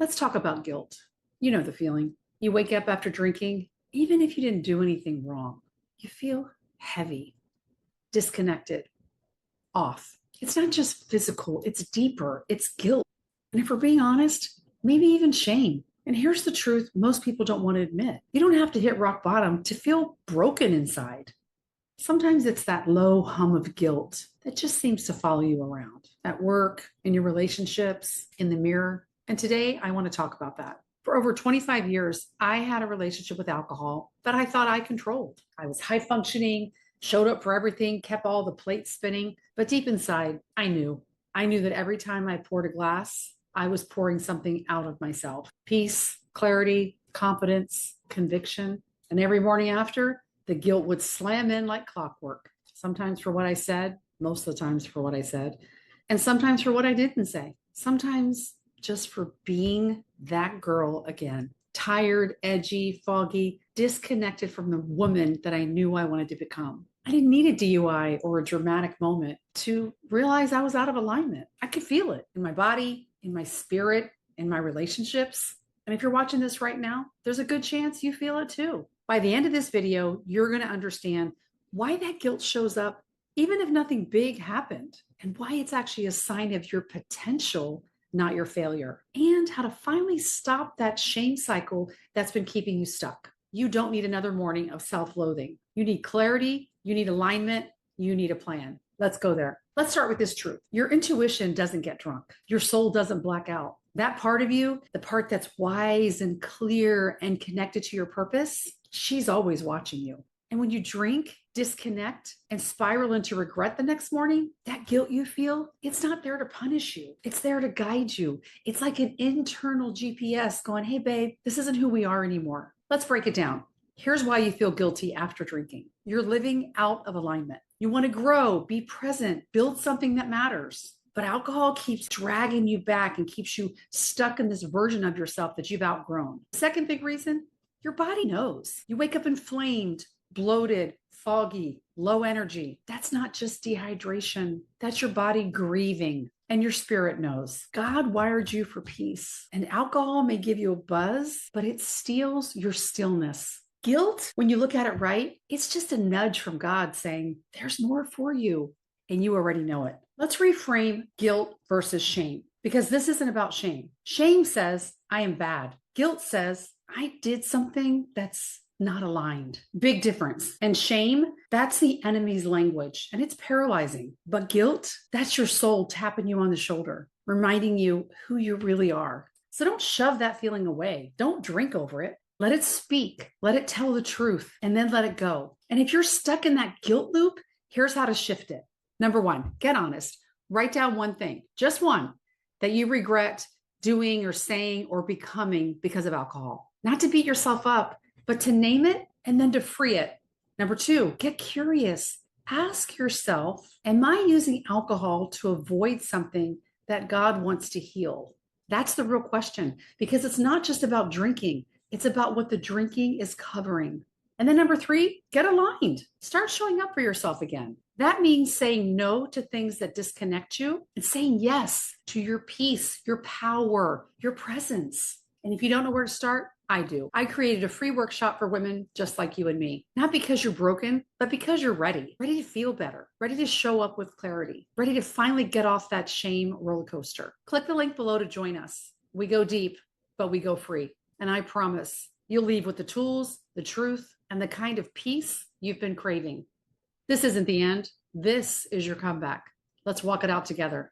Let's talk about guilt. You know the feeling. You wake up after drinking, even if you didn't do anything wrong, you feel heavy, disconnected, off. It's not just physical, it's deeper, it's guilt. And if we're being honest, maybe even shame. And here's the truth most people don't want to admit. You don't have to hit rock bottom to feel broken inside. Sometimes it's that low hum of guilt that just seems to follow you around at work, in your relationships, in the mirror. And today I want to talk about that. For over 25 years, I had a relationship with alcohol that I thought I controlled. I was high functioning, showed up for everything, kept all the plates spinning. But deep inside, I knew. I knew that every time I poured a glass, I was pouring something out of myself. Peace, clarity, confidence, conviction. And every morning after, the guilt would slam in like clockwork, sometimes for what I said, most of the times for what I said, and sometimes for what I didn't say, sometimes just for being that girl again, tired, edgy, foggy, disconnected from the woman that I knew I wanted to become. I didn't need a DUI or a dramatic moment to realize I was out of alignment. I could feel it in my body, in my spirit, in my relationships. And if you're watching this right now, there's a good chance you feel it too. By the end of this video, you're going to understand why that guilt shows up, even if nothing big happened, and why it's actually a sign of your potential, not your failure, and how to finally stop that shame cycle that's been keeping you stuck. You don't need another morning of self-loathing. You need clarity, you need alignment, you need a plan. Let's go there. Let's start with this truth. Your intuition doesn't get drunk. Your soul doesn't black out. That part of you, the part that's wise and clear and connected to your purpose, she's always watching you. And when you drink, disconnect, and spiral into regret the next morning, that guilt you feel, it's not there to punish you. It's there to guide you. It's like an internal GPS going, hey, babe, this isn't who we are anymore. Let's break it down. Here's why you feel guilty after drinking. You're living out of alignment. You want to grow, be present, build something that matters. But alcohol keeps dragging you back and keeps you stuck in this version of yourself that you've outgrown. Second big reason, your body knows. You wake up inflamed, bloated, foggy, low energy. That's not just dehydration. That's your body grieving. And your spirit knows. God wired you for peace. And alcohol may give you a buzz, but it steals your stillness. Guilt, when you look at it right, it's just a nudge from God saying, there's more for you. And you already know it. Let's reframe guilt versus shame, because this isn't about shame. Shame says, I am bad. Guilt says, I did something that's not aligned. Big difference. And shame, that's the enemy's language, and it's paralyzing. But guilt, that's your soul tapping you on the shoulder, reminding you who you really are. So don't shove that feeling away. Don't drink over it. Let it speak. Let it tell the truth, and then let it go. And if you're stuck in that guilt loop, here's how to shift it. Number one, get honest. Write down one thing, just one, that you regret doing or saying or becoming because of alcohol. Not to beat yourself up, but to name it and then to free it. Number two, get curious. Ask yourself, am I using alcohol to avoid something that God wants to heal? That's the real question, because it's not just about drinking. It's about what the drinking is covering. And then number three, get aligned. Start showing up for yourself again. That means saying no to things that disconnect you and saying yes to your peace, your power, your presence. And if you don't know where to start, I do. I created a free workshop for women just like you and me, not because you're broken, but because you're ready to feel better, ready to show up with clarity, ready to finally get off that shame roller coaster. Click the link below to join us. We go deep, but we go free. And I promise you'll leave with the tools, the truth, and the kind of peace you've been craving. This isn't the end. This is your comeback. Let's walk it out together.